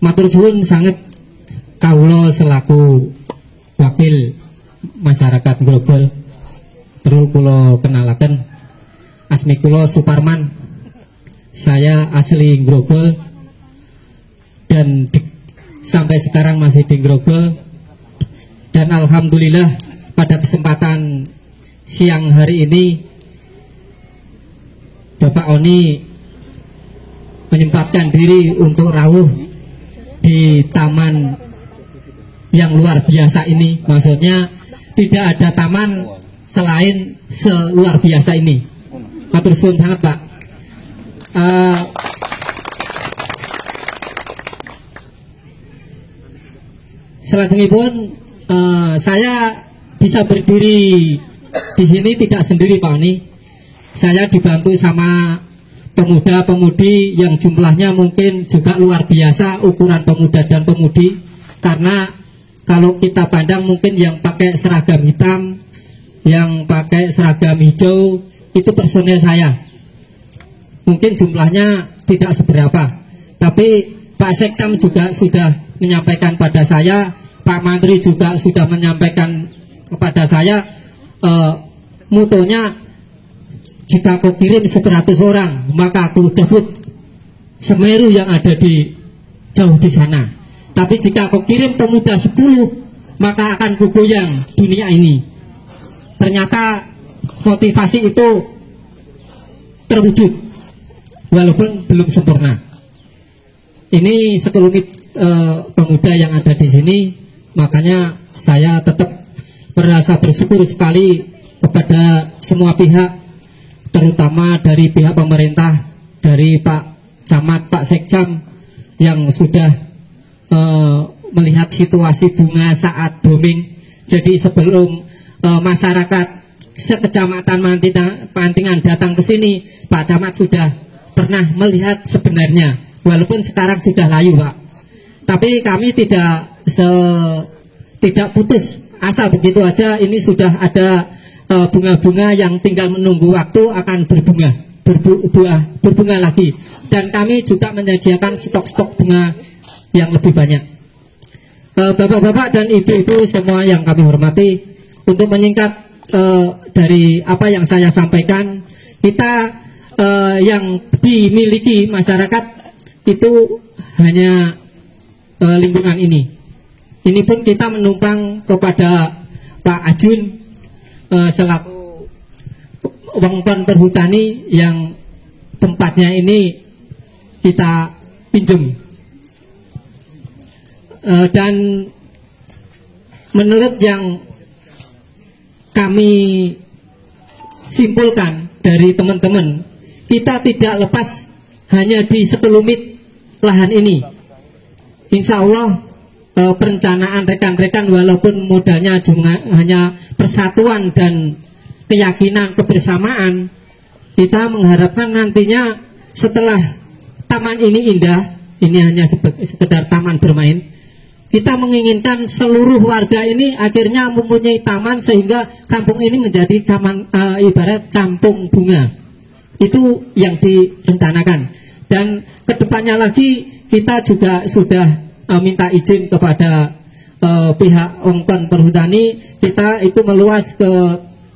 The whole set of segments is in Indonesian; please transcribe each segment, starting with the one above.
Matur suwun sanget kawula selaku wakil masyarakat Grogol perlu kula kenalaken. Asmi kula Suparman. Saya asli Grogol dan sampai sekarang masih di Grogol. Dan alhamdulillah pada kesempatan siang hari ini Bapak Oni menyempatkan diri untuk rawuh di taman yang luar biasa ini. Maksudnya tidak ada taman selain seluar biasa ini. Matur suwun sangat, Pak. Selanjutnya saya bisa berdiri di sini tidak sendiri, Pak Oni. Saya dibantu sama pemuda-pemudi yang jumlahnya mungkin juga luar biasa, ukuran pemuda dan pemudi. Karena kalau kita pandang mungkin yang pakai seragam hitam, yang pakai seragam hijau, itu personel saya. Mungkin jumlahnya tidak seberapa, tapi Pak Sekcam juga sudah menyampaikan pada saya, Pak Menteri juga sudah menyampaikan kepada saya, mutonya jika aku kirim 100 orang, maka aku jemput Semeru yang ada di jauh di sana. Tapi jika aku kirim pemuda 10, maka akan kugoyang dunia ini. Ternyata motivasi itu terwujud, walaupun belum sempurna. Ini sekelumit pemuda yang ada di sini, makanya saya tetap merasa bersyukur sekali kepada semua pihak, terutama dari pihak pemerintah, dari Pak Camat, Pak Sekcam yang sudah melihat situasi bunga saat booming. Jadi sebelum masyarakat sekecamatan Pantingan datang ke sini, Pak Camat sudah pernah melihat sebenarnya, walaupun sekarang sudah layu, Pak. Tapi kami tidak putus asa begitu aja. Ini sudah ada bunga-bunga yang tinggal menunggu waktu akan berbunga lagi, dan kami juga menyediakan stok-stok bunga yang lebih banyak. Bapak-bapak dan ibu-ibu semua yang kami hormati, untuk menyingkat dari apa yang saya sampaikan, kita yang dimiliki masyarakat itu hanya lingkungan ini. Ini pun kita menumpang kepada Pak Ajun selaku Wongkon Perhutani yang tempatnya ini kita pinjam. Dan menurut yang kami simpulkan dari teman-teman, kita tidak lepas hanya di sekelumit lahan ini. Insya Allah perencanaan rekan-rekan, walaupun modalnya hanya persatuan dan keyakinan kebersamaan, kita mengharapkan nantinya setelah taman ini indah, ini hanya sekedar taman bermain, kita menginginkan seluruh warga ini akhirnya mempunyai taman, sehingga kampung ini menjadi taman, ibarat kampung bunga. Itu yang direncanakan. Dan kedepannya lagi kita juga sudah minta izin kepada pihak Wongkon Perhutani. Kita itu meluas ke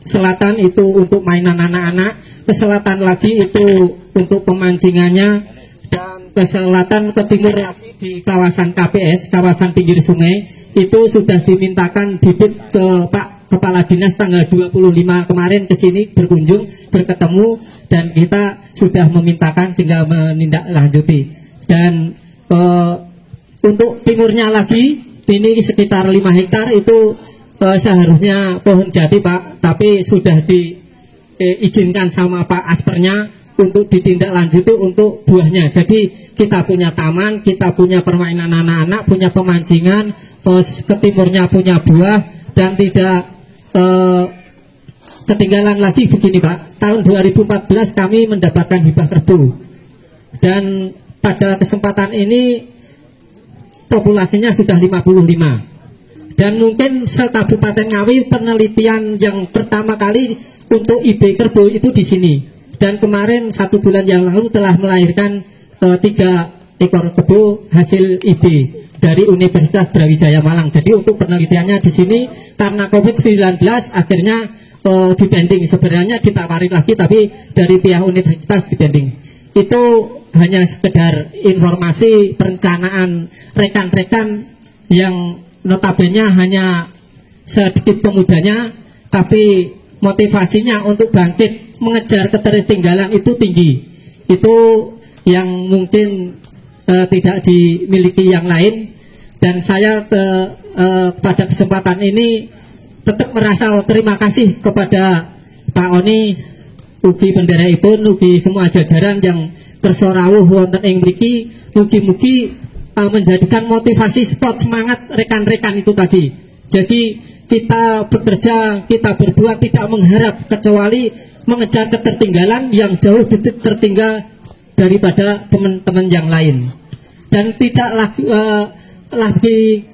selatan itu untuk mainan anak-anak, ke selatan lagi itu untuk pemancingannya, dan ke selatan ke timur lagi di kawasan KPS, kawasan pinggir sungai, itu sudah dimintakan bibit ke Pak Kepala Dinas tanggal 25 kemarin ke sini berkunjung, berketemu, dan kita sudah memintakan, tinggal menindaklanjuti. Dan untuk timurnya lagi, ini sekitar 5 hektar itu seharusnya pohon jati, Pak, tapi sudah diizinkan sama Pak Aspernya untuk ditindaklanjuti untuk buahnya. Jadi kita punya taman, kita punya permainan anak-anak, punya pemancingan, ke timurnya punya buah, dan tidak ketinggalan lagi begini, Pak. Tahun 2014 kami mendapatkan hibah kerbu, dan pada kesempatan ini populasinya sudah 55. Dan mungkin se-Kabupaten Ngawi penelitian yang pertama kali untuk IB kerbau itu di sini. Dan kemarin 1 bulan yang lalu telah melahirkan 3 ekor kebo hasil IB dari Universitas Brawijaya Malang. Jadi untuk penelitiannya di sini karena COVID-19 akhirnya dibanding, sebenarnya ditawari lagi tapi dari pihak universitas dibanding. Itu hanya sekedar informasi perencanaan rekan-rekan yang notabene hanya sedikit pemudanya, tapi motivasinya untuk bangkit mengejar ketertinggalan itu tinggi. Itu yang mungkin tidak dimiliki yang lain. Dan saya pada kesempatan ini tetap merasa terima kasih kepada Pak Oni, ugi penderaipun, ugi semua jajaran yang kersa rawuh wonten ing mriki, mugi-mugi menjadikan motivasi sport semangat rekan-rekan itu tadi. Jadi kita bekerja, kita berdua tidak mengharap kecuali mengejar ketertinggalan yang jauh tertinggal daripada teman-teman yang lain. Dan tidak lagi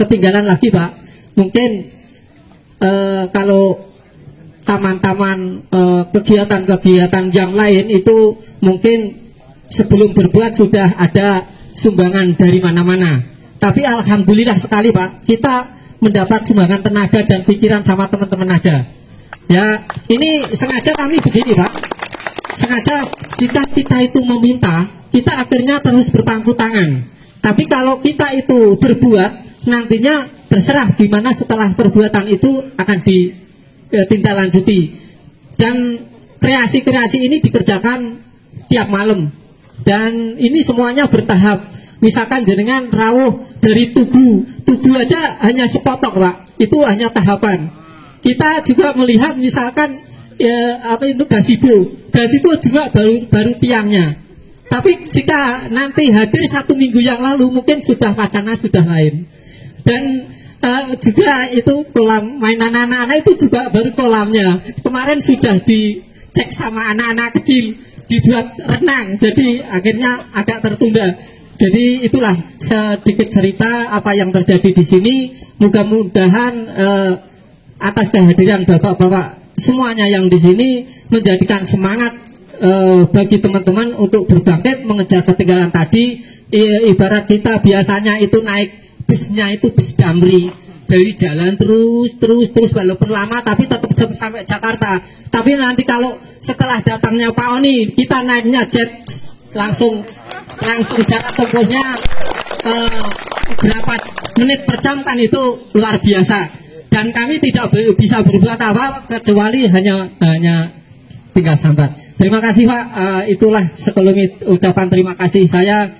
ketinggalan lagi, Pak. Mungkin kalau taman-taman kegiatan-kegiatan yang lain itu mungkin sebelum berbuat sudah ada sumbangan dari mana-mana. Tapi alhamdulillah sekali, Pak, kita mendapat sumbangan tenaga dan pikiran sama teman-teman aja. Ya, ini sengaja kami begini, Pak. Sengaja jika kita itu meminta, kita akhirnya terus berpangku tangan. Tapi kalau kita itu berbuat, nantinya terserah gimana setelah perbuatan itu akan ditindaklanjuti. Dan kreasi-kreasi ini dikerjakan tiap malam. Dan ini semuanya bertahap. Misalkan jenengan rawuh dari tugu aja hanya sepotong, Pak. Itu hanya tahapan. Kita juga melihat misalkan gazebo juga baru tiangnya. Tapi jika nanti hadir 1 minggu yang lalu mungkin sudah wacana sudah lain. Dan juga itu kolam mainan anak-anak itu juga baru kolamnya. Kemarin sudah dicek sama anak-anak kecil, dibuat renang. Jadi akhirnya agak tertunda. Jadi itulah sedikit cerita apa yang terjadi di sini. Mudah-mudahan atas kehadiran bapak-bapak semuanya yang di sini menjadikan semangat bagi teman-teman untuk berbangkit mengejar ketinggalan tadi. Ibarat kita biasanya itu naik bisnya itu bis Damri, dari jalan terus walaupun lama tapi tetap sampai Jakarta. Tapi nanti kalau setelah datangnya Pak Oni kita naiknya jet langsung jarak tempuhnya berapa menit per jam kan itu luar biasa. Dan kami tidak bisa berbuat apa kecuali hanya tinggal sambat. Terima kasih, Pak. Itulah sekelumit ucapan terima kasih saya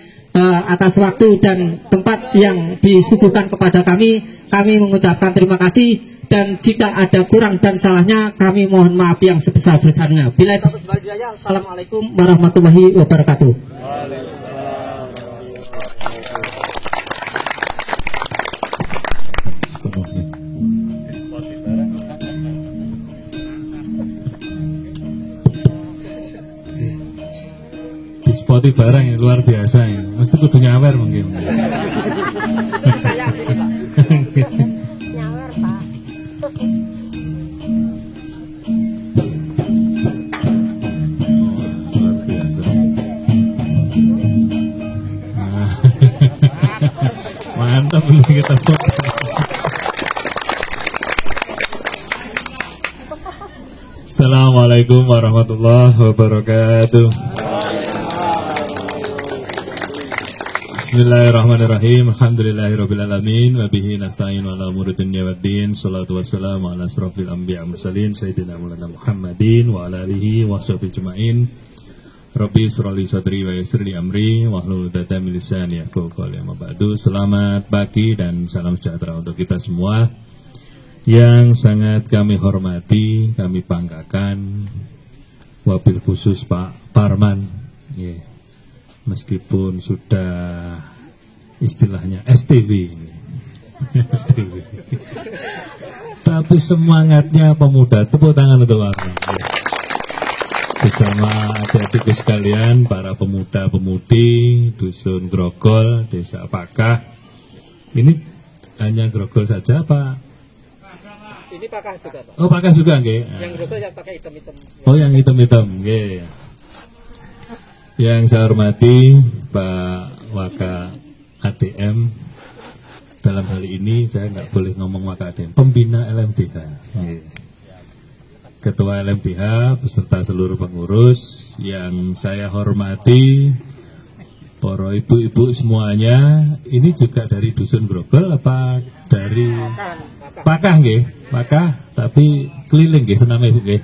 atas waktu dan tempat yang disuguhkan kepada kami. Kami mengucapkan terima kasih, dan jika ada kurang dan salahnya kami mohon maaf yang sebesar-besarnya. Bila Assalamualaikum warahmatullahi wabarakatuh. Spoti barang yang luar biasa ya. Mesti kudu nyawer mungkin. Nyawer, Pak. Luar biasa. Mantap ini kita foto. Assalamualaikum warahmatullahi wabarakatuh. Bismillahirrahmanirrahim. Alhamdulillahirrabbilalamin. Wabihi nasta'in wa ala umuri dunya waddin. Salatu wassalamu ala asrafil anbiya mursalin Sayyidina Maulana Muhammadin wa ala alihi wa sahbihi juma'in. Rabbi surali sadri wa yasri amri wa hlul uqdatam min lisani yafqahu qawli. Amma ba'du. Selamat pagi dan salam sejahtera untuk kita semua. Yang sangat kami hormati, kami banggakan, wabil khusus Pak Parman. Yeah. Meskipun sudah istilahnya STW ini. STW. Tapi semangatnya pemuda. Tepuk tangan untuk Pak. Bersama adik-adikku sekalian, para pemuda-pemudi Dusun Grogol, Desa Pakah. Ini hanya Grogol saja, Pak? Ini Pakah juga, Pak. Oh, Pakah juga, nggih. Yang Grogol yang pakai hitam-hitam. Oh, yang hitam-hitam, nggih. Yang saya hormati Pak Waka ADM, dalam hal ini saya nggak boleh ngomong Waka ADM, pembina LMDH, Ketua LMDH beserta seluruh pengurus. Yang saya hormati para ibu-ibu semuanya. Ini juga dari Dusun Grogol apa dari Pakah nggih? Pakah tapi keliling nggih sename Ibu nggih.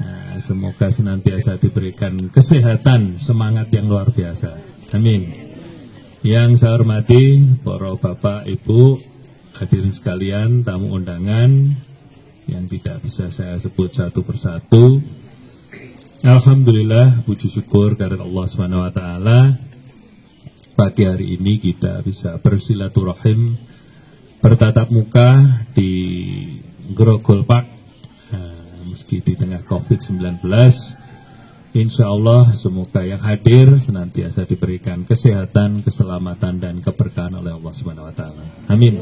Nah, semoga senantiasa diberikan kesehatan, semangat yang luar biasa. Amin. Yang saya hormati para Bapak, Ibu, hadirin sekalian, tamu undangan yang tidak bisa saya sebut satu persatu. Alhamdulillah, puji syukur karena Allah Subhanahu wa taala. Pagi hari ini kita bisa bersilaturahim, bertatap muka di Grogol Park, meski di tengah COVID-19. Insya Allah semoga yang hadir senantiasa diberikan kesehatan, keselamatan, dan keberkahan oleh Allah Subhanahu wa taala. Amin.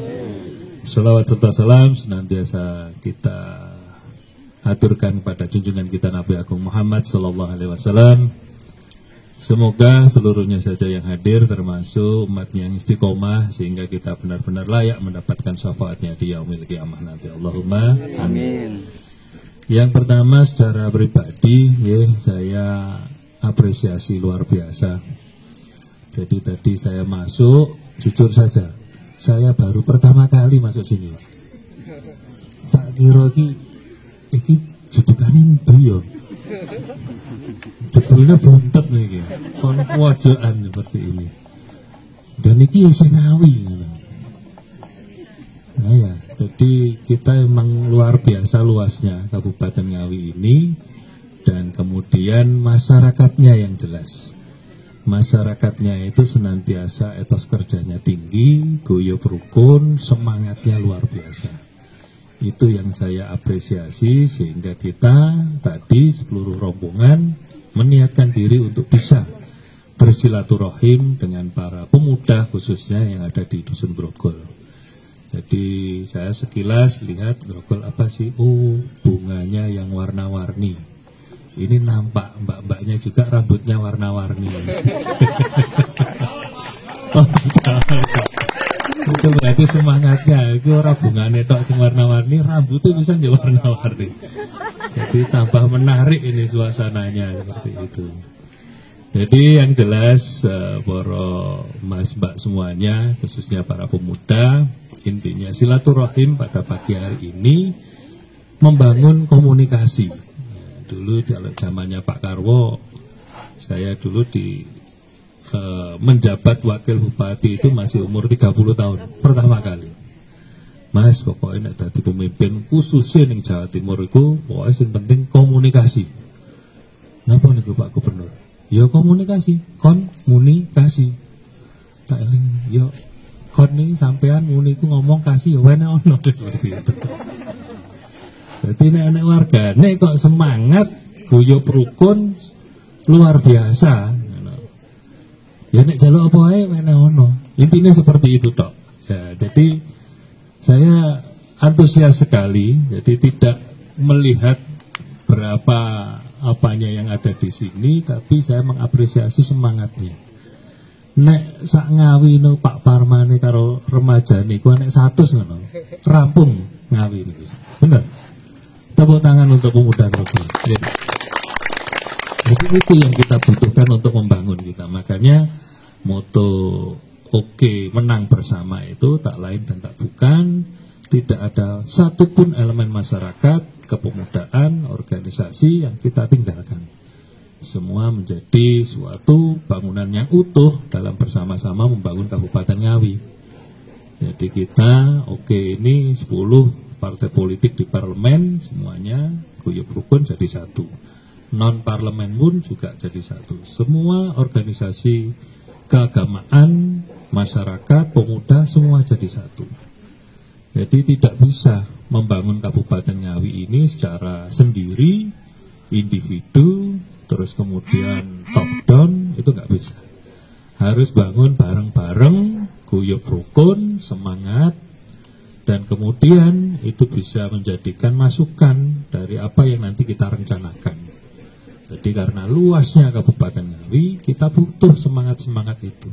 Shalawat serta salam senantiasa kita aturkan kepada junjungan kita Nabi Agung Muhammad sallallahu alaihi wasallam. Semoga seluruhnya saja yang hadir termasuk umatnya yang istiqomah sehingga kita benar-benar layak mendapatkan syafaatnya di yaumil qiyamah nanti. Allahumma amin. Yang pertama secara pribadi ya, saya apresiasi luar biasa. Jadi tadi saya masuk, jujur saja, saya baru pertama kali masuk sini. Tak kira iki judukane ndi yo. Jebulnya bontet nih, kono pojokan seperti ini. Dan ini isih Ngawi. Nah ya, jadi kita memang luar biasa luasnya Kabupaten Ngawi ini, dan kemudian masyarakatnya yang jelas. Masyarakatnya itu senantiasa etos kerjanya tinggi, guyub rukun, semangatnya luar biasa. Itu yang saya apresiasi sehingga kita tadi seluruh rombongan meniatkan diri untuk bisa bersilaturahim dengan para pemuda khususnya yang ada di Dusun Grogol. Jadi saya sekilas lihat Grogol apa sih? Oh, bunganya yang warna-warni. Ini nampak mbak-mbaknya juga rambutnya warna-warni. Oh, itu berarti semangatnya. Itu orang bunganya tok sing warna-warni, rambutnya bisa jadi warna-warni. Jadi tambah menarik ini suasananya seperti itu. Jadi yang jelas para mas mbak semuanya, khususnya para pemuda, intinya silaturahim pada pagi hari ini membangun komunikasi. Dulu kalau zamannya Pak Karwo, saya dulu menjabat wakil bupati itu masih umur 30 tahun pertama kali. Mas, pokoknya nek dadi pemimpin khususnya ning Jawa Timur itu pokoknya yang penting komunikasi. Napa niku Pak Gubernur? Ya komunikasi, komunikasi. Tak eling, ya kon nih sampean muni ku ngomong kasih ya wene ono seperti itu. Jadi nek wargane kok semangat, guyub rukun luar biasa. Ya nek jaluk apa ae wene ono. Intinya seperti itu tok. Ya, jadi saya antusias sekali, jadi tidak melihat berapa apanya yang ada di sini, tapi saya mengapresiasi semangatnya. Nek sak Ngawi no Pak Parmane karo remaja niku nek 100 ngono, rampung Ngawi niku. Bener. Tepuk tangan untuk pemuda Grogol. Jadi itu yang kita butuhkan untuk membangun kita. Makanya moto Oke, menang bersama itu tak lain dan tak bukan, tidak ada satupun elemen masyarakat, kepemudaan, organisasi yang kita tinggalkan. Semua menjadi suatu bangunan yang utuh dalam bersama-sama membangun Kabupaten Ngawi. Jadi kita, ini 10 partai politik di parlemen, semuanya guyub rukun jadi satu. Non-parlemen pun juga jadi satu. Semua organisasi keagamaan, masyarakat, pemuda, semua jadi satu. Jadi tidak bisa membangun Kabupaten Ngawi ini secara sendiri, individu, terus kemudian top down, itu nggak bisa. Harus bangun bareng-bareng, guyub rukun, semangat, dan kemudian itu bisa menjadikan masukan dari apa yang nanti kita rencanakan. Jadi karena luasnya Kabupaten Ngawi, kita butuh semangat-semangat itu.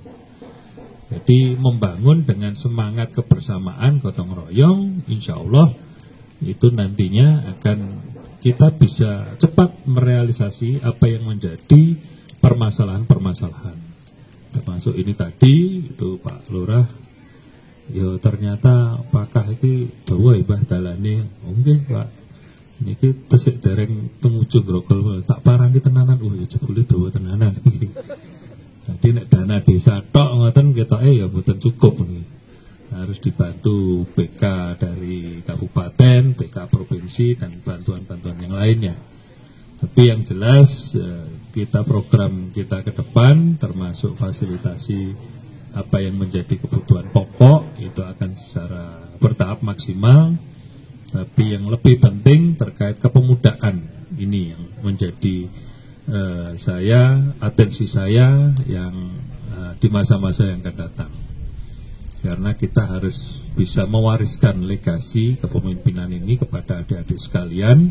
Jadi membangun dengan semangat kebersamaan gotong royong, insya Allah itu nantinya akan kita bisa cepat merealisasi apa yang menjadi permasalahan-permasalahan. Termasuk ini tadi, itu Pak Lurah, ya ternyata pakah itu dawa ibah dalane, oke Pak. Niki tesik dereng tumuju grogol tak parani tenanan, ya jebule dawa tenanan. Jadi nek dana desa tok ngoten ketoke ya mboten cukup nih. Harus dibantu PK dari kabupaten, PK provinsi dan bantuan-bantuan yang lainnya. Tapi yang jelas kita program kita ke depan termasuk fasilitasi apa yang menjadi kebutuhan pokok itu akan secara bertahap maksimal. Tapi yang lebih penting terkait kepemudaan ini yang menjadi atensi saya yang di masa-masa yang akan datang. Karena kita harus bisa mewariskan legasi kepemimpinan ini kepada adik-adik sekalian.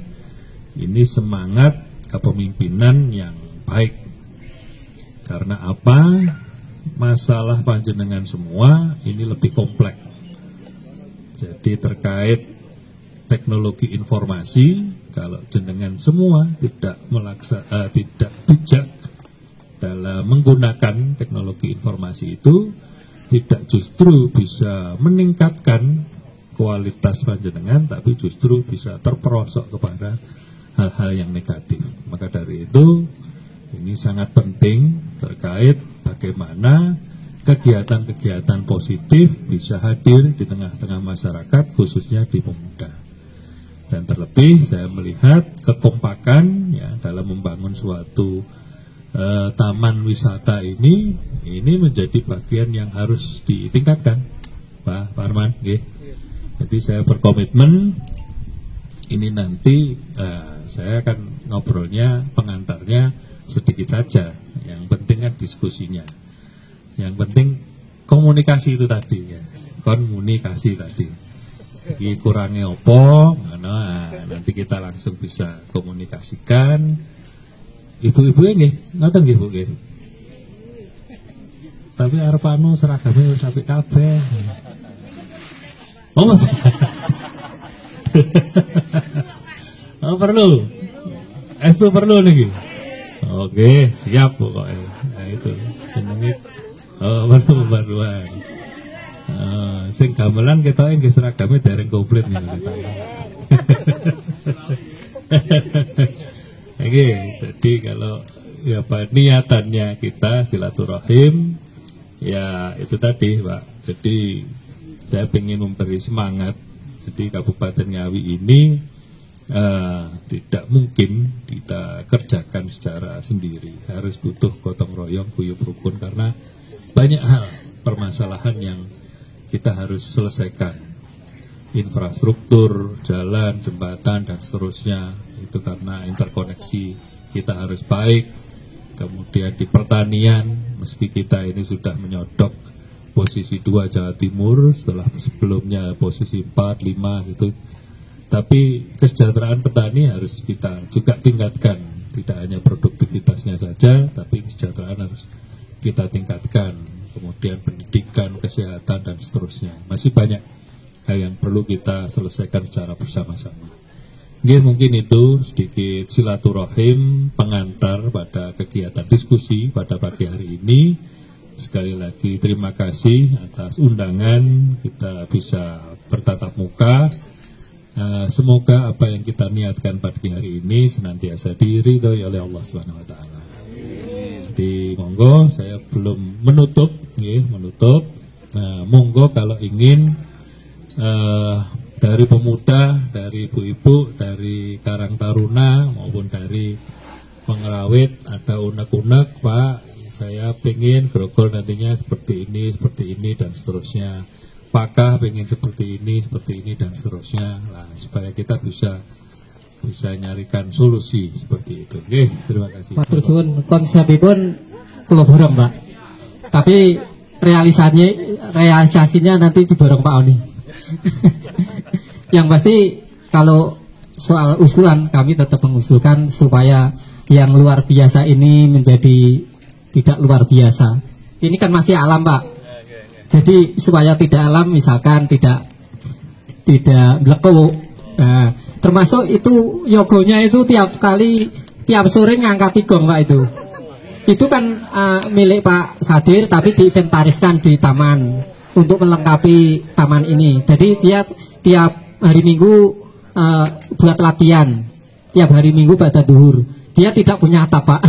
Ini semangat kepemimpinan yang baik. Karena apa? Masalah panjenengan semua ini lebih kompleks. Jadi terkait teknologi informasi, kalau jenengan semua tidak bijak dalam menggunakan teknologi informasi itu, tidak justru bisa meningkatkan kualitas panjenengan, tapi justru bisa terperosok kepada hal-hal yang negatif. Maka dari itu, ini sangat penting terkait bagaimana kegiatan-kegiatan positif bisa hadir di tengah-tengah masyarakat, khususnya di pemuda. Dan terlebih saya melihat kekompakan ya dalam membangun suatu taman wisata ini menjadi bagian yang harus ditingkatkan, Pak Arman. Jadi saya berkomitmen ini nanti saya akan ngobrolnya, pengantarnya sedikit saja. Yang penting kan diskusinya. Yang penting komunikasi itu tadi ya, komunikasi tadi. Jadi kurangnya opo, nanti kita langsung bisa komunikasikan. Ibu-ibu nggih, ngoten nggih Bu nggih. Tapi arep anu seragame wis apik kabeh. Oh, oh perlu. Estu perlu niki. Oke, siap pokoknya. Nah itu jenenge perlu pembaruan. Sing gamelan kita nggih seragame dereng komplit nih kita. Oke, jadi kalau ya Pak niatannya kita silaturahim ya itu tadi Pak. Jadi saya ingin memberi semangat. Jadi Kabupaten Ngawi ini tidak mungkin kita kerjakan secara sendiri. Harus butuh gotong royong, guyub rukun karena banyak hal permasalahan yang kita harus selesaikan. Infrastruktur, jalan, jembatan dan seterusnya itu karena interkoneksi kita harus baik. Kemudian di pertanian, meski kita ini sudah menyodok posisi 2 Jawa Timur setelah sebelumnya posisi 4, 5 gitu. Tapi kesejahteraan petani harus kita juga tingkatkan. Tidak hanya produktivitasnya saja, tapi kesejahteraan harus kita tingkatkan. Kemudian pendidikan, kesehatan dan seterusnya. Masih banyak hal yang perlu kita selesaikan secara bersama-sama. Mungkin itu sedikit silaturahim pengantar pada kegiatan diskusi pada pagi hari ini. Sekali lagi terima kasih atas undangan, kita bisa bertatap muka. Semoga apa yang kita niatkan pagi hari ini senantiasa diridhoi oleh Allah SWT. Jadi monggo, saya belum menutup. Nah, monggo kalau ingin dari pemuda, dari ibu-ibu, dari Karang Taruna maupun dari Pengrawit ada unek-unek, Pak, saya pengen grogol nantinya seperti ini dan seterusnya. Pakah pengen seperti ini dan seterusnya. Nah, supaya kita bisa nyarikan solusi seperti itu. Oke, terima kasih. Matur suwun, konsepipun kula borong, Pak. Tapi realisasinya nanti diborong Pak Oni. Yang pasti kalau soal usulan kami tetap mengusulkan supaya yang luar biasa ini menjadi tidak luar biasa. Ini kan masih alam, Pak. Jadi supaya tidak alam, misalkan tidak melepuh. Nah, termasuk itu yogonya itu tiap sore ngangkat tigong, Pak. Itu kan milik Pak Sadir, tapi diinventariskan di taman untuk melengkapi taman ini. Jadi dia tiap hari Minggu buat latihan, tiap hari Minggu pada duhur. Dia tidak punya atap, Pak,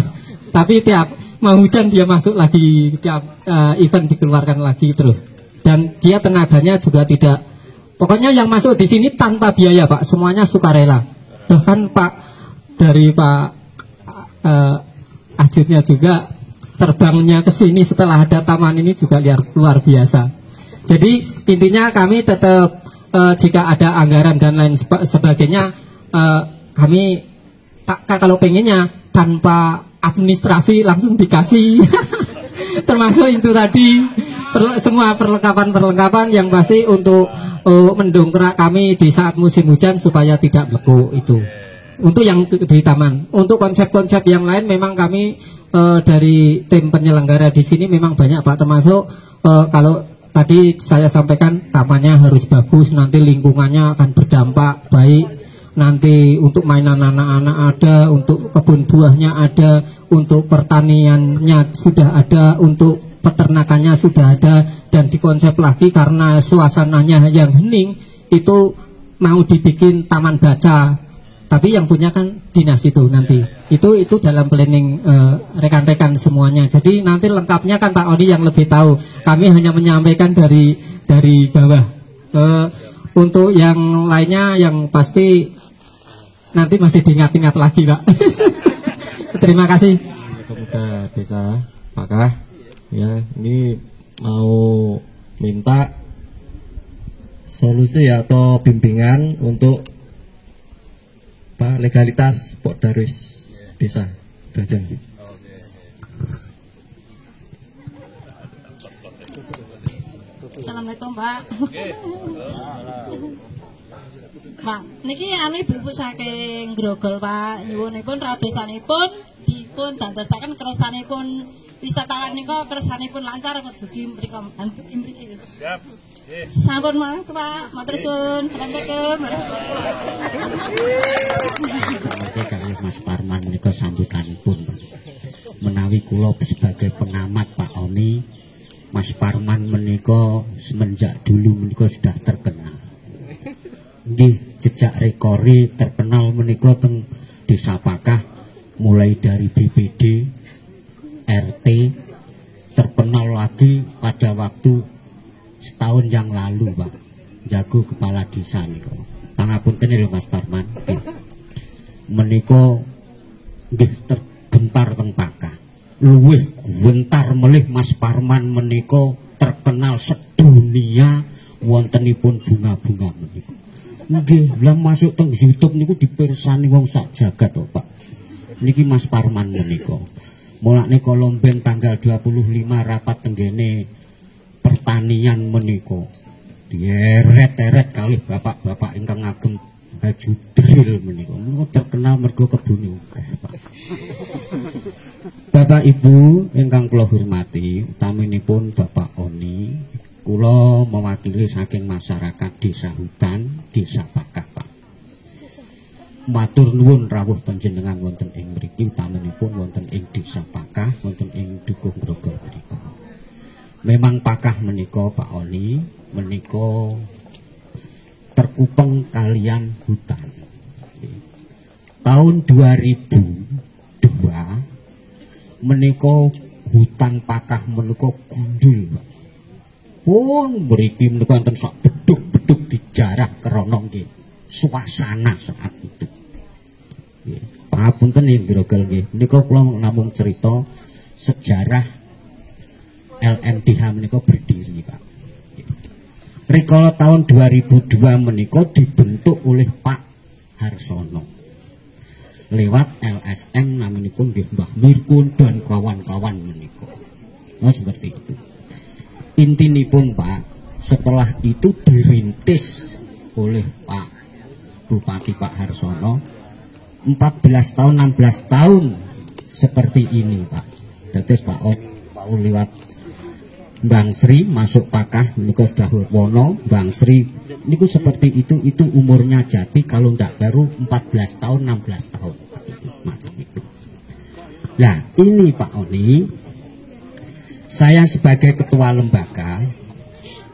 tapi tiap mau hujan dia masuk lagi, tiap event dikeluarkan lagi terus. Dan dia tenaganya juga tidak, pokoknya yang masuk di sini tanpa biaya, Pak, semuanya sukarela. Bahkan Pak dari Pak Ajudnya juga terbangnya ke sini setelah ada taman ini juga luar biasa. Jadi intinya kami tetap jika ada anggaran dan lain sebagainya, kami kalau pengennya tanpa administrasi langsung dikasih. Termasuk itu tadi semua perlengkapan yang pasti untuk mendongkrak kami di saat musim hujan supaya tidak beku itu. Untuk yang di taman, untuk konsep-konsep yang lain memang kami dari tim penyelenggara di sini memang banyak, Pak, termasuk kalau tadi saya sampaikan tamannya harus bagus, nanti lingkungannya akan berdampak baik, nanti untuk mainan anak-anak ada, untuk kebun buahnya ada, untuk pertaniannya sudah ada, untuk peternakannya sudah ada, dan dikonsep lagi karena suasananya yang hening itu mau dibikin taman baca. Tapi yang punya kan dinas itu nanti. Itu dalam planning rekan-rekan semuanya. Jadi nanti lengkapnya kan Pak Oni yang lebih tahu. Kami hanya menyampaikan dari bawah. Untuk yang lainnya yang pasti nanti masih diingat-ingat lagi, Pak. Terima kasih. Pemuda Desa Pakah, ya, ini mau minta solusi atau bimbingan untuk legalitas Pok Darwis Desa Brajang. Assalamualaikum, Pak. Pak, niki ibu saking Grogol, Pak. Nyuwunipun radosanipun dipun dadosaken kersanipun wisatawan nika kersanipun lancar mugi mriku mriki. Siap. Sampun mangke, Pak. Matur suwun. Assalamualaikum. Mas Parman menika sambutanipun. Menawi kula sebagai pengamat Pak Oni, Mas Parman menika semenjak dulu menika sudah terkenal. Nggih, jejak rekori terkenal menika teng Desa Pakah mulai dari BPD, RT, terkenal lagi pada waktu setahun yang lalu, Pak, jago kepala desa niku. Pangapunten lho Mas Parman. Menika nggih tergentar teng Pakah. Luwih gentar melih Mas Parman menika terkenal sedunia wontenipun bunga-bunga menika. Nggih, lah masuk teng YouTube niku dipirsani wong sak jagat to, Pak. Niki Mas Parman menika. Mulane kala mben tanggal 25 rapat tenggene pertanian menika dieret-eret kalih bapak-bapak ingkang ngagem baju drill menika terkenal mergo kebune akeh, Pak. Bapak Ibu ingkang kula hormati, utaminipun Bapak Oni, kula mewakili saking masyarakat Desa Hutan, Desa Pakah, Pak. Matur nuwun rawuh panjenengan wonten ing mriki, utaminipun wonten ing Desa Pakah, wonten ing Dukuh Grogol menika. Memang Pakah menika Pak Oni menika terkupeng kalian hutan. Tahun 2002 menika hutan Pakah menika gundul. Pun mriki menika wonten sak beduk-beduk dijarah krana nggih suasana saat itu. Nggih, pangapunten ing Grogol nggih. Menika kula namung cerita sejarah LMDH menika berdiri, Pak. Rikala tahun 2002 menika dibentuk oleh Pak Harsono. Lewat LSM naminipun nggih Mbah Mirkun dan kawan-kawan menika. Nah, seperti itu. Intinipun, Pak, setelah itu dirintis oleh Pak Bupati Pak Harsono 14 tahun 16 tahun seperti ini Pak. Dados Pak liwat Bang Sri masuk Pakah niku sudah wono, Bang Sri niku seperti itu umurnya Jati kalau ndak baru 14 tahun 16 tahun macam itu. Nah ini Pak Oni, saya sebagai ketua lembaga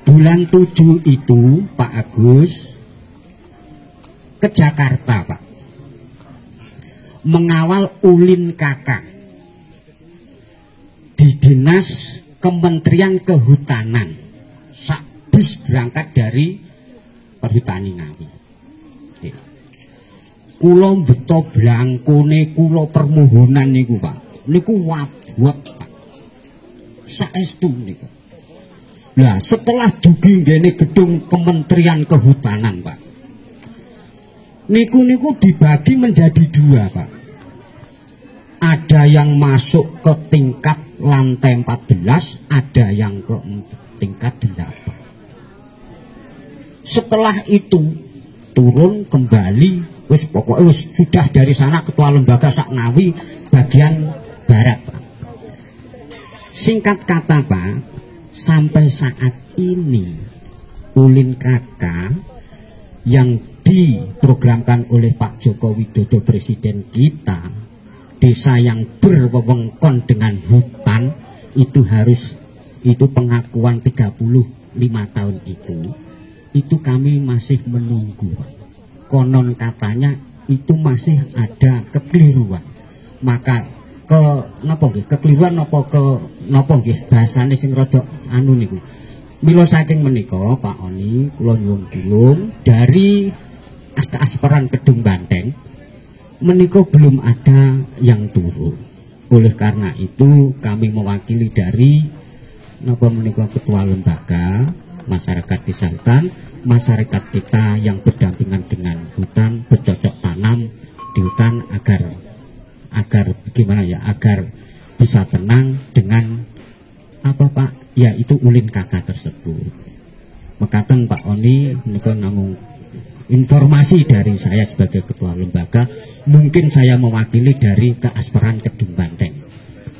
bulan 7 itu Pak Agus ke Jakarta Pak, mengawal Ulin KK di Dinas Kementerian Kehutanan. Sak bis berangkat dari Perhutani Ngawi. Kula beto blangkone kula permohonan niku Pak. Niku wabot Pak. Saestu niku. Lah setelah dugi ngene gedung Kementerian Kehutanan Pak, niku dibagi menjadi dua Pak. Ada yang masuk ke tingkat lantai 14, ada yang ke tingkat 8. Setelah itu turun kembali, wis pokoknya wis sudah dari sana ketua lembaga sak Ngawi bagian barat Pak. Singkat kata Pak, sampai saat ini Ulin KK yang diprogramkan oleh Pak Joko Widodo Presiden kita, desa yang berwewengkon dengan hutan, itu pengakuan 35 tahun itu kami masih menunggu. Konon katanya itu masih ada kekeliruan. Maka kekeliruan napa nggih bahasane sing rada anu niku. Mila saking menika Pak Oni kula nyuwun tulung dari Asperan Kedung Banteng menika belum ada yang turun. Oleh karena itu kami mewakili dari napa menika ketua lembaga masyarakat desa hutan, masyarakat kita yang berdampingan dengan hutan, bercocok tanam di hutan agar gimana ya, agar bisa tenang dengan apa Pak? Ya itu Ulin KK tersebut. Mekaten Pak Oni menika namung informasi dari saya sebagai ketua lembaga, mungkin saya mewakili dari Keasperan Kedung Banteng.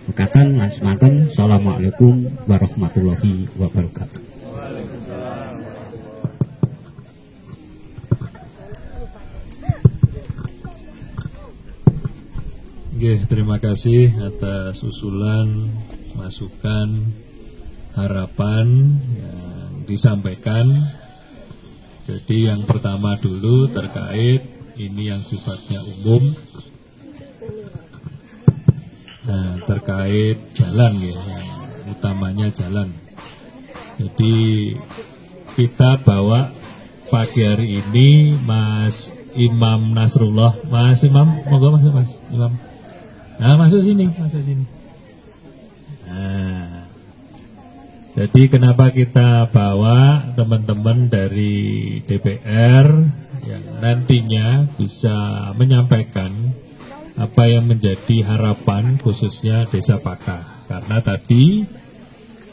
Mekaten lan semanten, assalamualaikum warahmatullahi wabarakatuh. Oke, terima kasih atas usulan, masukan, harapan yang disampaikan. Jadi yang pertama dulu terkait ini yang sifatnya umum, nah, terkait jalan ya, yang utamanya jalan. Jadi kita bawa pagi hari ini Mas Imam Nasrullah, Mas Imam, monggo Mas Imam. Nah, masuk sini. Nah, jadi kenapa kita bawa teman-teman dari DPR yang nantinya bisa menyampaikan apa yang menjadi harapan khususnya Desa Pakah. Karena tadi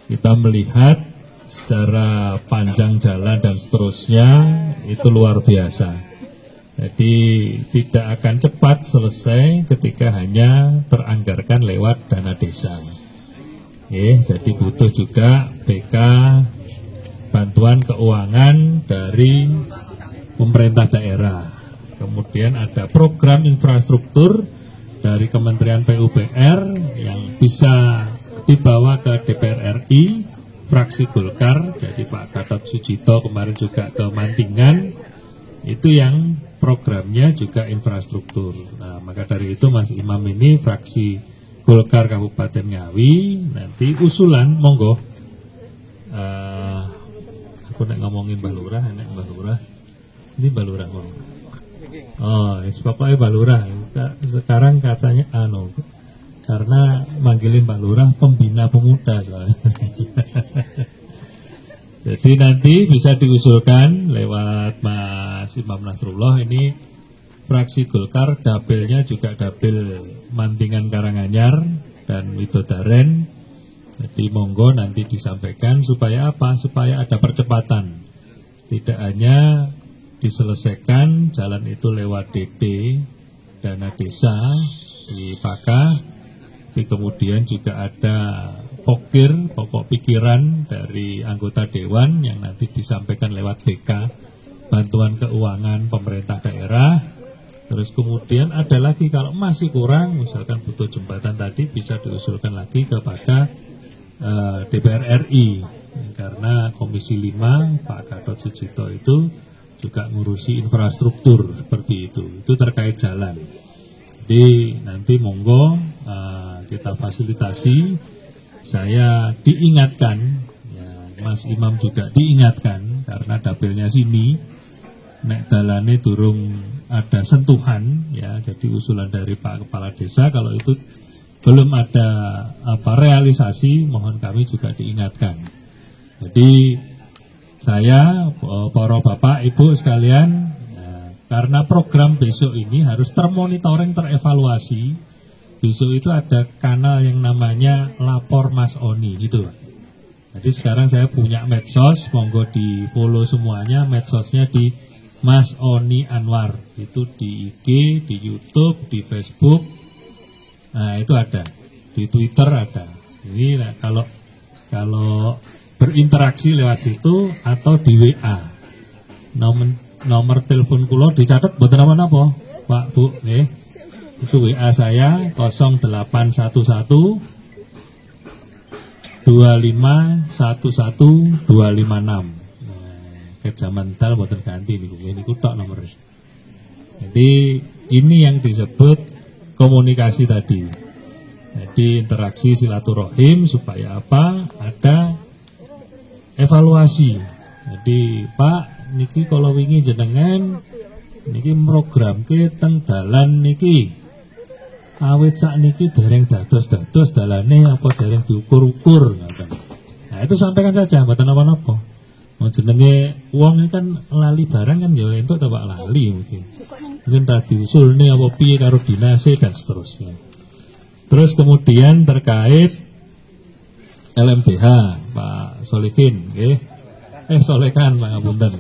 kita melihat secara panjang jalan dan seterusnya itu luar biasa. Jadi tidak akan cepat selesai ketika hanya teranggarkan lewat dana desa. Jadi butuh juga BK, bantuan keuangan dari pemerintah daerah. Kemudian ada program infrastruktur dari Kementerian PUPR yang bisa dibawa ke DPR RI, fraksi Golkar. Jadi Pak Gatot Sucito kemarin juga ke Mantingan, itu yang programnya juga infrastruktur. Nah, maka dari itu Mas Imam ini fraksi Golkar Kabupaten Ngawi, nanti usulan monggo. Aku nak ngomongin Mbah Lurah, ini Mbah Lurah ngomong. Oh, pokoknya Mbah Lurah. Sekarang katanya karena manggilin Mbah Lurah pembina pemuda soalnya. Jadi nanti bisa diusulkan lewat Mas Imam Nasrullah, ini fraksi Golkar, dapilnya juga dapil Mantingan Karanganyar dan Widodaren. Jadi monggo nanti disampaikan supaya apa? Supaya ada percepatan. Tidak hanya diselesaikan jalan itu lewat DD, dana desa di Pakah, tapi kemudian juga ada pokok pikiran dari anggota dewan yang nanti disampaikan lewat BK, bantuan keuangan pemerintah daerah. Terus kemudian ada lagi kalau masih kurang, misalkan butuh jembatan tadi bisa diusulkan lagi kepada DPR RI, karena Komisi 5 Pak Gatot Sujito itu juga ngurusi infrastruktur seperti itu terkait jalan. Jadi nanti monggo kita fasilitasi. Saya diingatkan, ya, Mas Imam juga diingatkan karena dapilnya sini, nek dalane durung ada sentuhan, ya. Jadi usulan dari Pak Kepala Desa kalau itu belum ada realisasi, mohon kami juga diingatkan. Jadi saya, para bapak ibu sekalian, karena program besok ini harus termonitoring, terevaluasi. Besok itu ada kanal yang namanya Lapor Mas Oni gitu. Jadi sekarang saya punya medsos, monggo di follow semuanya, medsosnya di Mas Oni Anwar. Itu di IG, di YouTube, di Facebook. Nah itu ada, di Twitter ada. Ini nah, kalau berinteraksi lewat situ atau di WA. Nomor telepon kula dicatat mboten napa-napa, Pak Bu, nggih. Itu WA saya 0811 25 11 256. Ke zaman dal mboten ganti niku tok nomornya. Jadi ini yang disebut komunikasi tadi. Jadi interaksi silaturahim supaya apa? Ada evaluasi. Jadi Pak niki kalau wingi jenengan niki program ke teng dalan niki awet sak niki dereng dados dalane apa dereng diukur-ukur ngoten. Nah itu sampaikan saja mboten napa-napa. Mau jenenge wong kan lali barang kan ya entuk ta Pak lali mesti. Mungkin tadi usul nih apa piye karo dinase dan seterusnya. Terus kemudian terkait LMDH Pak Solikin nggih. Solekan Pak Ngapunten.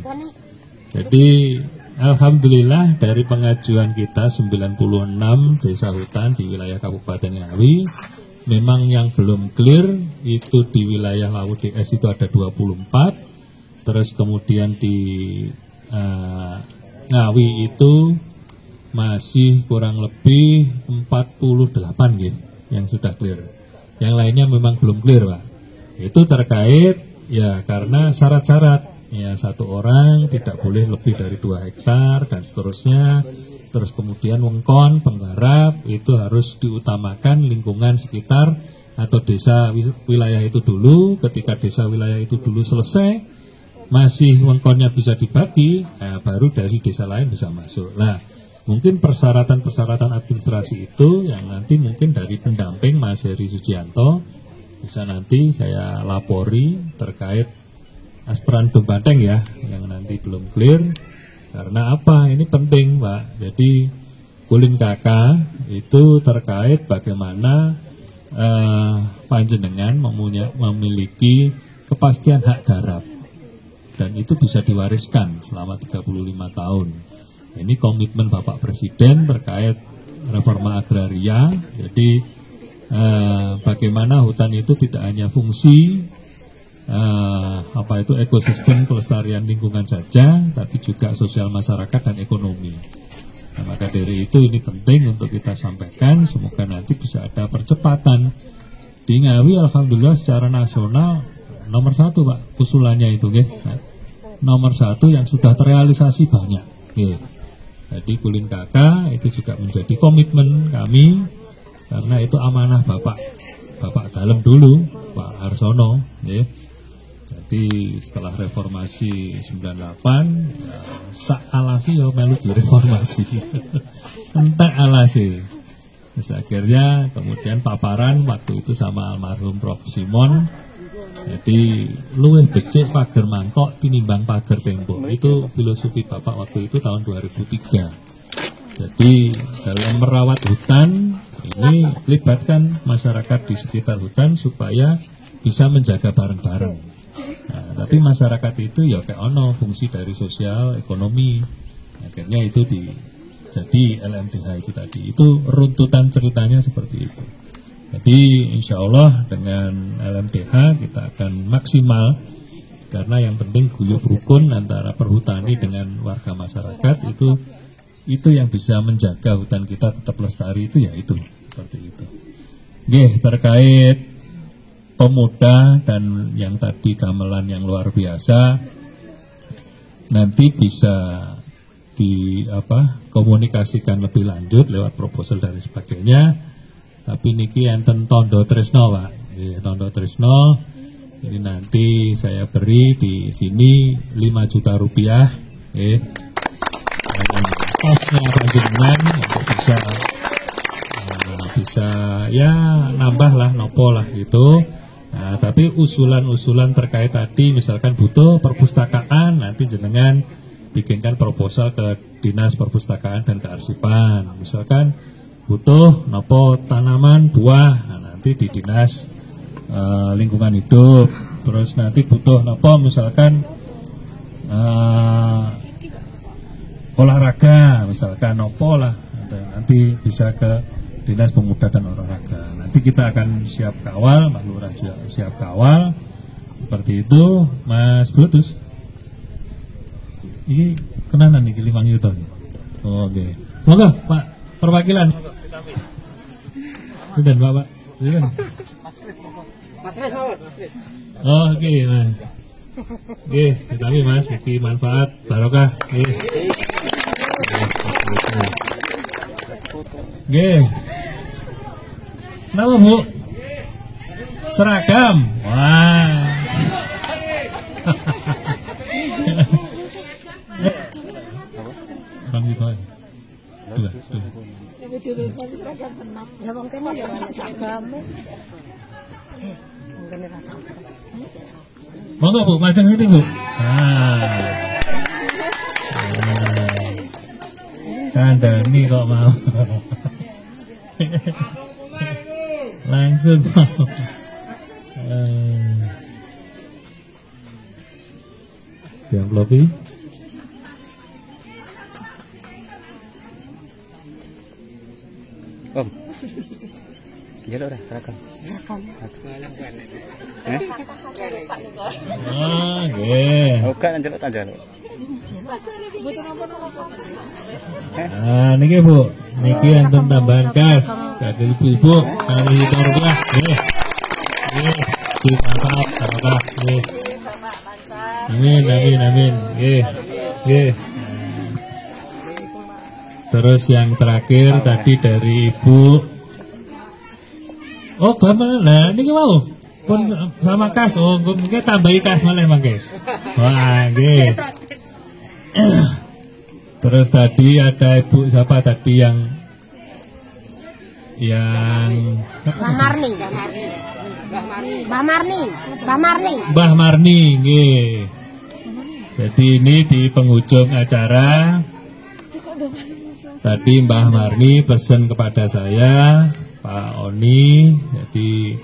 Jadi alhamdulillah dari pengajuan kita 96 desa hutan di wilayah Kabupaten Ngawi, memang yang belum clear itu di wilayah Lawu DS itu ada 24. Terus kemudian di Ngawi itu masih kurang lebih 48 gitu yang sudah clear. Yang lainnya memang belum clear Pak. Itu terkait ya karena syarat-syarat ya satu orang tidak boleh lebih dari 2 hektar dan seterusnya. Terus kemudian wengkon, penggarap itu harus diutamakan lingkungan sekitar atau desa wilayah itu dulu. Ketika desa wilayah itu dulu selesai, masih wengkonnya bisa dibagi, baru dari desa lain bisa masuk. Nah, mungkin persyaratan-persyaratan administrasi itu yang nanti mungkin dari pendamping Mas Heri Sujianto bisa nanti saya lapori terkait Asperan Banteng ya, yang nanti belum clear. Karena apa? Ini penting Pak. Jadi Kulin KK itu terkait bagaimana panjenengan memiliki kepastian hak garap. Dan itu bisa diwariskan selama 35 tahun. Ini komitmen Bapak Presiden terkait reforma agraria. Jadi bagaimana hutan itu tidak hanya fungsi ekosistem kelestarian lingkungan saja, tapi juga sosial masyarakat dan ekonomi. Nah, maka dari itu ini penting untuk kita sampaikan. Semoga nanti bisa ada percepatan di Ngawi. Alhamdulillah secara nasional nomor 1 Pak usulannya itu, nah, nomor 1 yang sudah terrealisasi banyak. Jadi Kulin KK itu juga menjadi komitmen kami karena itu amanah Bapak Dalem dulu, Pak Harsono. Jadi setelah reformasi 98 ya, sak alasi ya melu direformasi. Entek alasi. Terus akhirnya kemudian paparan waktu itu sama almarhum Prof. Simon. Jadi luwih becik pager mangkok tinimbang pager tembok. Itu filosofi Bapak waktu itu tahun 2003. Jadi dalam merawat hutan ini libatkan masyarakat di sekitar hutan supaya bisa menjaga bareng-bareng. Nah, tapi masyarakat itu ya kayak ono fungsi dari sosial ekonomi. Akhirnya itu jadi LMDH itu tadi. Itu runtutan ceritanya seperti itu. Jadi insya Allah dengan LMDH kita akan maksimal, karena yang penting guyup rukun antara perhutani dengan warga masyarakat itu yang bisa menjaga hutan kita tetap lestari, itu ya itu seperti itu. Terkait pemuda dan yang tadi gamelan yang luar biasa, nanti bisa komunikasikan lebih lanjut lewat proposal dan sebagainya. Tapi niki enten Tondo Tresno, Pak. Tondo Tresno ini nanti saya beri di sini 5 juta rupiah, kosnya panjenengan untuk bisa ya nambah lah, nopo lah gitu. Nah, tapi usulan-usulan terkait tadi, misalkan butuh perpustakaan, nanti jenengan bikinkan proposal ke Dinas Perpustakaan dan Kearsipan. Misalkan butuh nopo tanaman buah, nah, nanti di Dinas Lingkungan Hidup. Terus nanti butuh nopo misalkan olahraga, misalkan nopo lah, nanti bisa ke Dinas Pemuda dan Olahraga. Nanti kita akan siap kawal, Pak Lurah juga siap kawal. Seperti itu, Mas Blutus. Ini kenanan nih 5 juta. Oke. Moga Pak perwakilan. Sudah Bapak. Silakan. Mas Kris. Oh, oke, Mas. Oke, tapi Mas, mugi manfaat barokah. Oke. Kenapa, Bu? Seragam. Wah. Bang gitu aja. Dua. Monggo Bu, macam ini Bu. Kandani kok mau. Langsung mau. Diamplopi. Om. Jaluk dah seragam. Nggih. Oke, jaluk tak jaluk. Niki Bu, niki enten tambahan kas kagem ibu-ibu kali rupiah. Nggih. Nggih, mantap, barokah. Nggih. Amin. Nggih. Terus yang terakhir tadi dari Ibu. Oh, gampang. Nah, niki mau pun sama kas. Oh, mungkin tambahi kas malah mangke. Wah, nggih. Terus tadi ada Ibu siapa tadi yang Mbah Marni, nggih. Jadi ini di penghujung acara tadi Mbah Marni pesan kepada saya, Pak Oni, jadi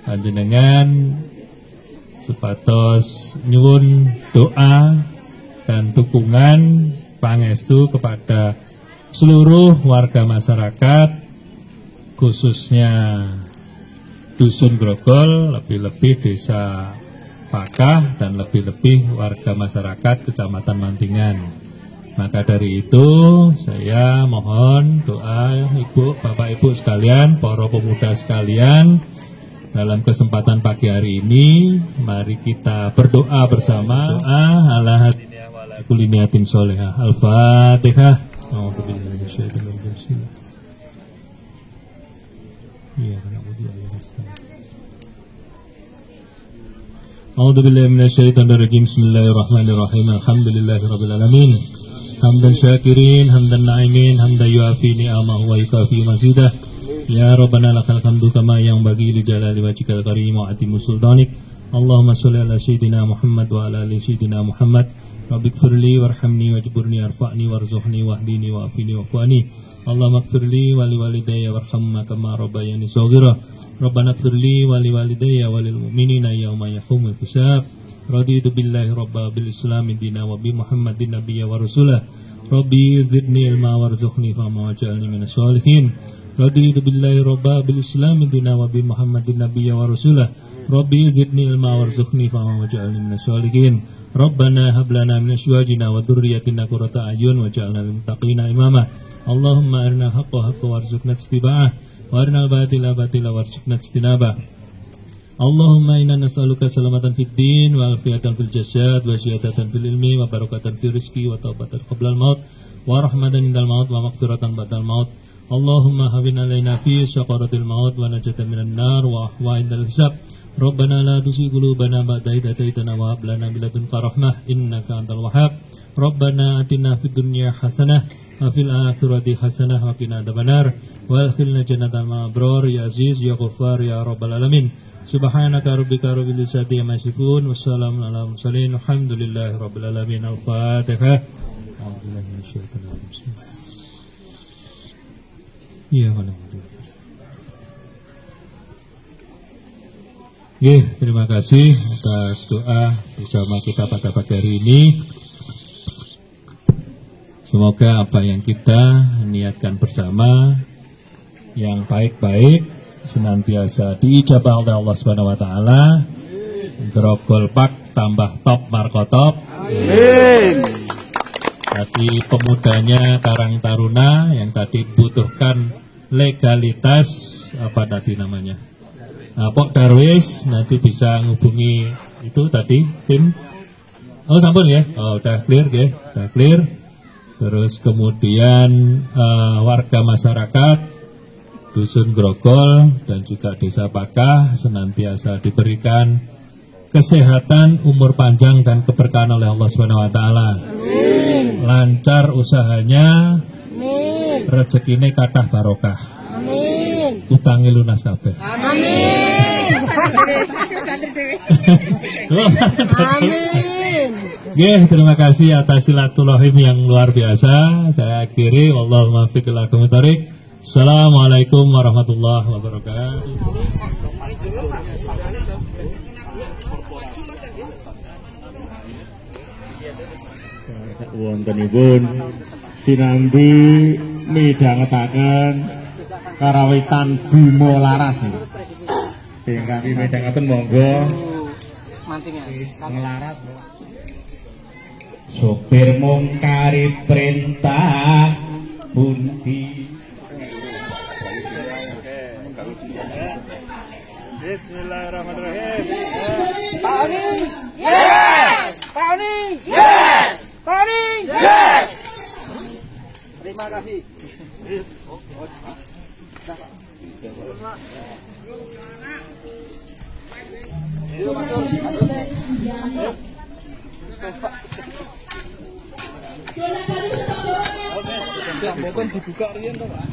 panjenengan supados nyuwun doa dan dukungan pangestu kepada seluruh warga masyarakat, khususnya Dusun Grogol, lebih-lebih Desa Pakah, dan lebih-lebih warga masyarakat Kecamatan Mantingan. Maka dari itu saya mohon doa Ibu, Bapak Ibu sekalian, para pemuda sekalian, dalam kesempatan pagi hari ini mari kita berdoa bersama. Doa ala kulli niyatin sholihah. Al-Fatihah. A'udzubillahi minasyaitonir rajim. A'udzubillahi minasyaitonir rajim. Bismillahirrahmanirrahim. Alhamdulillahirabbil alamin. Hamdan syakirin, hamdan na'imin, hamdan yuafi ni'amahu wa yukafi mazidah. Ya Rabbana lakal hamdu kama yang bagi li jalali wajhikal karim wa atimu sultanik. Allahumma sholli ala sayyidina Muhammad wa ala ali sayyidina Muhammad. Rabbighfirli warhamni wajburni arfa'ni warzuqni wahdini wa'afini wa'fuani. Allahumma ighfirli wa li walidayya warhamma kama rabbayani shaghira. Rabbana ighfirli wa li walidayya wa lil mu'minina yawma yaqumul hisab. Raditu billahi rabba bil islami dina wa bi Muhammadin nabiyya wa rasulah. Rabbi zidni ilma warzuqni fahma waj'alni minas sholihin. Raditu billahi robba bil islami dina wa bi muhammadin nabiyya wa rasulah. Rabbi zidni ilma warzuqni fahma waj'alni minas sholihin. Rabbana hab lana min azwajina wa dhurriyyatina qurrata a'yun waj'alna lil muttaqina imama. Allahumma arina haqqa haqqa warzuqna istiba'ah wa arina al-batila batila warzuqna istinabah. Allahumma inna nas'aluka salamatan fid din wa afiyatan fil jasad wa syihadatan fil ilmi wa barakatan fil rizqi wa taubatan qabla al-maut wa rahmatan indal maut wa maghfiratan ba'dal maut. Allahumma hawwin alaina fi saqaratil maut wa najatan minan nar wa ahwa indal hisab. Rabbana la tuzigh qulubana ba'da idh hadaytana wa hab lana min ladunka rahmah innaka antal wahhab. Rabbana atina fid dunya hasanah wa fil akhirati hasanah wa qina adzabannar wa adkhilna jannatal ma'abrar ya aziz ya ghaffar ya rabbal alamin. Subhanaka rabbika rabbil izzati amma yasifun wassalamun ala mursalin alhamdulillahi rabbil alamin. Al-Fatihah. A'udzubillahi minasyaitonir rajim. Ya Allah. Terima kasih atas doa bersama kita pada pagi hari ini. Semoga apa yang kita niatkan bersama yang baik-baik senantiasa diijabah oleh Allah Subhanahu wa taala. Grogol Pak tambah top markotop. Amin. Tadi pemudanya Karang Taruna yang tadi butuhkan legalitas apa tadi namanya? Pok Darwis nanti bisa menghubungi itu tadi tim. Oh sampun ya. Oh udah clear ya, udah clear. Terus kemudian warga masyarakat Dusun Grogol dan juga Desa Pakah senantiasa diberikan kesehatan, umur panjang dan keberkahan oleh Allah Subhanahu wa taala. Lancar usahanya. Amin. Rezekine kathah barokah. Amin. Utangi lunas kabeh. Amin. Amin. Terima kasih atas silaturahim yang luar biasa. Saya akhiri wallahul muwaffiq ila aqwamit thoriq. Assalamualaikum warahmatullahi wabarakatuh. Wontenipun sinambi midhangetaken karawitan Bimo Laras. Ingkang midhangaken monggo ngelaras. Sopir mungkari perintah pundi. Bismillahirrahmanirrahim. Tani, yes. Tani, yes. Tani, yes. Terima kasih. Bukan dibuka riyen to, Pak.